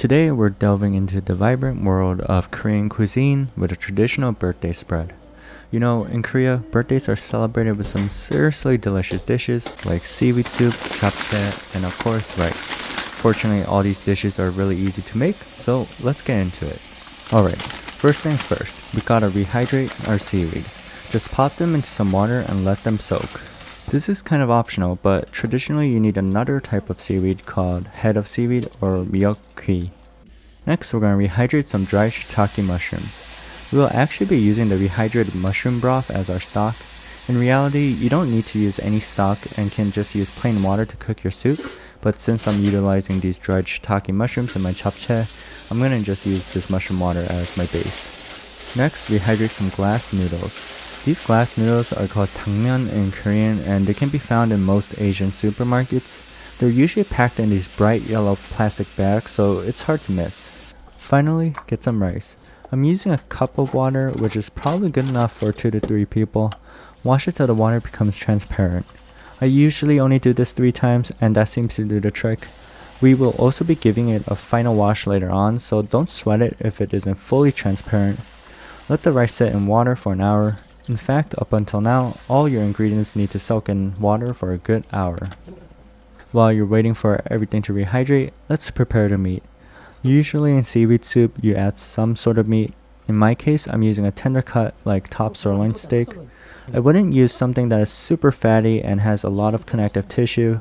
Today we're delving into the vibrant world of Korean cuisine with a traditional birthday spread. You know, in Korea, birthdays are celebrated with some seriously delicious dishes like seaweed soup, japchae, and of course rice. Fortunately, all these dishes are really easy to make, so let's get into it. Alright, first things first, we gotta rehydrate our seaweed. Just pop them into some water and let them soak. This is kind of optional, but traditionally you need another type of seaweed called head of seaweed or Miyeokgwi. Next, we're going to rehydrate some dried shiitake mushrooms. We will actually be using the rehydrated mushroom broth as our stock. In reality, you don't need to use any stock and can just use plain water to cook your soup, but since I'm utilizing these dried shiitake mushrooms in my japchae, I'm going to just use this mushroom water as my base. Next, rehydrate some glass noodles. These glass noodles are called dangmyeon in Korean and they can be found in most Asian supermarkets. They're usually packed in these bright yellow plastic bags, so it's hard to miss. Finally, get some rice. I'm using a cup of water, which is probably good enough for 2 to 3 people. Wash it till the water becomes transparent. I usually only do this 3 times and that seems to do the trick. We will also be giving it a final wash later on, so don't sweat it if it isn't fully transparent. Let the rice sit in water for an hour. In fact, up until now, all your ingredients need to soak in water for a good hour. While you're waiting for everything to rehydrate, let's prepare the meat. Usually in seaweed soup, you add some sort of meat. In my case, I'm using a tender cut like top sirloin steak. I wouldn't use something that is super fatty and has a lot of connective tissue.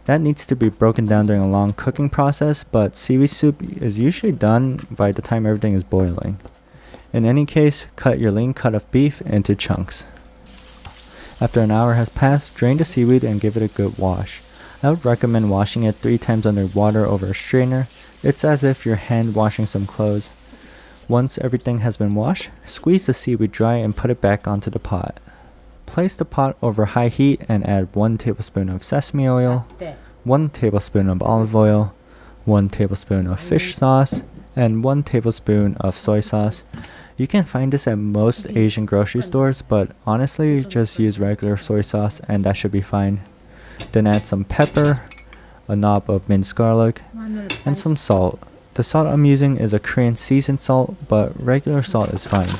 That needs to be broken down during a long cooking process, but seaweed soup is usually done by the time everything is boiling. In any case, cut your lean cut of beef into chunks. After an hour has passed, drain the seaweed and give it a good wash. I would recommend washing it 3 times under water over a strainer. It's as if you're hand washing some clothes. Once everything has been washed, squeeze the seaweed dry and put it back onto the pot. Place the pot over high heat and add 1 tablespoon of sesame oil, 1 tablespoon of olive oil, 1 tablespoon of fish sauce, and 1 tablespoon of soy sauce. You can find this at most Asian grocery stores, but honestly, just use regular soy sauce and that should be fine. Then add some pepper, a knob of minced garlic, and some salt. The salt I'm using is a Korean seasoned salt, but regular salt is fine.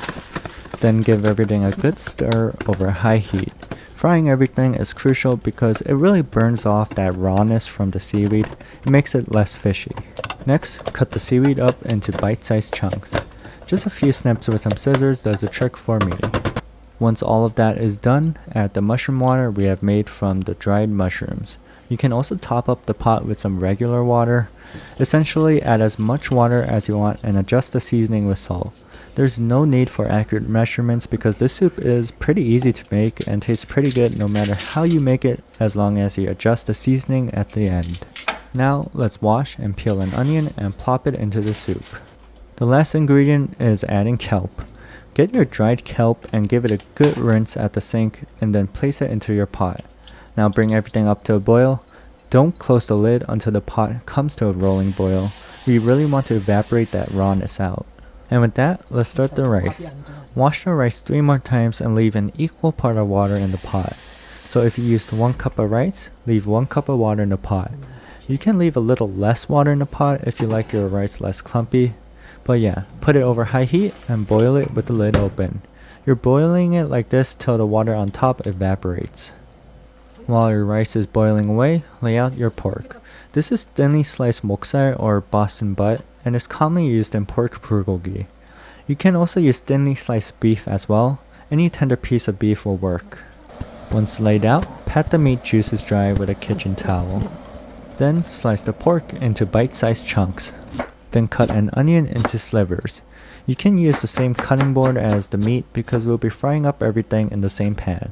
Then give everything a good stir over high heat. Frying everything is crucial because it really burns off that rawness from the seaweed. It makes it less fishy. Next, cut the seaweed up into bite-sized chunks. Just a few snips with some scissors does the trick for me. Once all of that is done, add the mushroom water we have made from the dried mushrooms. You can also top up the pot with some regular water. Essentially, add as much water as you want and adjust the seasoning with salt. There's no need for accurate measurements because this soup is pretty easy to make and tastes pretty good no matter how you make it, as long as you adjust the seasoning at the end. Now, let's wash and peel an onion and plop it into the soup. The last ingredient is adding kelp. Get your dried kelp and give it a good rinse at the sink and then place it into your pot. Now bring everything up to a boil. Don't close the lid until the pot comes to a rolling boil. We really want to evaporate that rawness out. And with that, let's start the rice. Wash the rice 3 more times and leave an equal part of water in the pot. So if you used 1 cup of rice, leave 1 cup of water in the pot. You can leave a little less water in the pot if you like your rice less clumpy. But yeah, put it over high heat and boil it with the lid open. You're boiling it like this till the water on top evaporates. While your rice is boiling away, lay out your pork. This is thinly sliced 목살 or Boston butt and is commonly used in pork bulgogi. You can also use thinly sliced beef as well. Any tender piece of beef will work. Once laid out, pat the meat juices dry with a kitchen towel. Then slice the pork into bite-sized chunks. Then cut an onion into slivers. You can use the same cutting board as the meat because we'll be frying up everything in the same pan.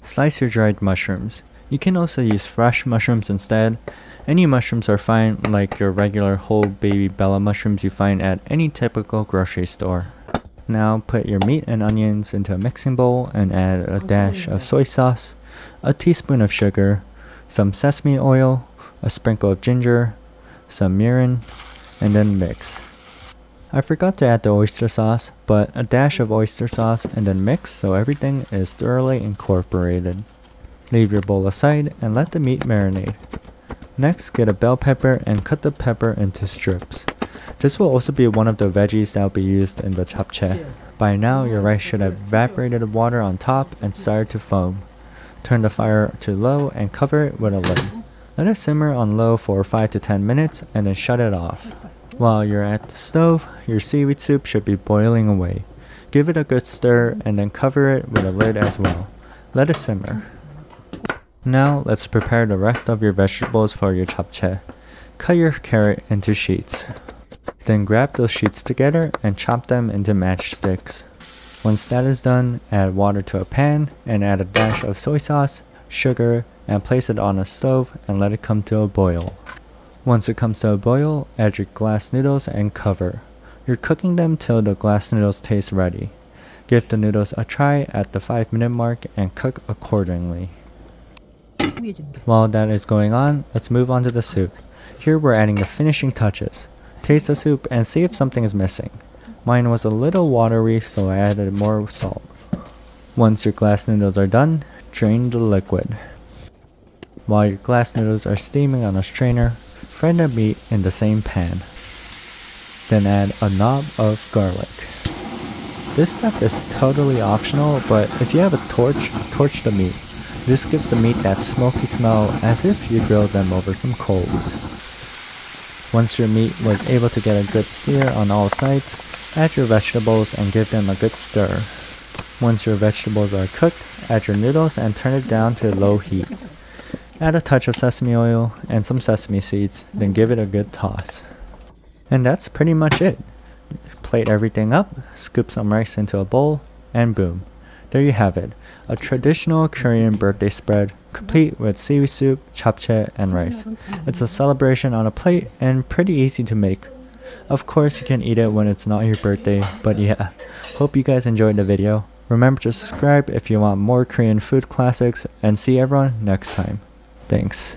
Slice your dried mushrooms. You can also use fresh mushrooms instead. Any mushrooms are fine, like your regular whole baby bella mushrooms you find at any typical grocery store. Now put your meat and onions into a mixing bowl and add a dash of soy sauce, a teaspoon of sugar, some sesame oil, a sprinkle of ginger, some mirin, and then mix. I forgot to add the oyster sauce, but a dash of oyster sauce and then mix so everything is thoroughly incorporated. Leave your bowl aside and let the meat marinate. Next, get a bell pepper and cut the pepper into strips. This will also be one of the veggies that will be used in the japchae. By now, your rice should have evaporated the water on top and started to foam. Turn the fire to low and cover it with a lid. Let it simmer on low for 5 to 10 minutes and then shut it off. While you're at the stove, your seaweed soup should be boiling away. Give it a good stir and then cover it with a lid as well. Let it simmer. Now let's prepare the rest of your vegetables for your japchae. Cut your carrot into sheets. Then grab those sheets together and chop them into matchsticks. Once that is done, add water to a pan and add a dash of soy sauce, sugar, and place it on a stove and let it come to a boil. Once it comes to a boil, add your glass noodles and cover. You're cooking them till the glass noodles taste ready. Give the noodles a try at the 5-minute mark and cook accordingly. While that is going on, let's move on to the soup. Here we're adding the finishing touches. Taste the soup and see if something is missing. Mine was a little watery, so I added more salt. Once your glass noodles are done, drain the liquid. While your glass noodles are steaming on a strainer, fry the meat in the same pan. Then add a knob of garlic. This step is totally optional, but if you have a torch the meat. This gives the meat that smoky smell as if you grilled them over some coals. Once your meat was able to get a good sear on all sides, add your vegetables and give them a good stir. Once your vegetables are cooked, add your noodles and turn it down to low heat. Add a touch of sesame oil and some sesame seeds, then give it a good toss. And that's pretty much it. Plate everything up, scoop some rice into a bowl, and boom. There you have it, a traditional Korean birthday spread, complete with seaweed soup, japchae, and rice. It's a celebration on a plate and pretty easy to make. Of course you can eat it when it's not your birthday, but yeah, hope you guys enjoyed the video. Remember to subscribe if you want more Korean food classics, and see everyone next time. Thanks.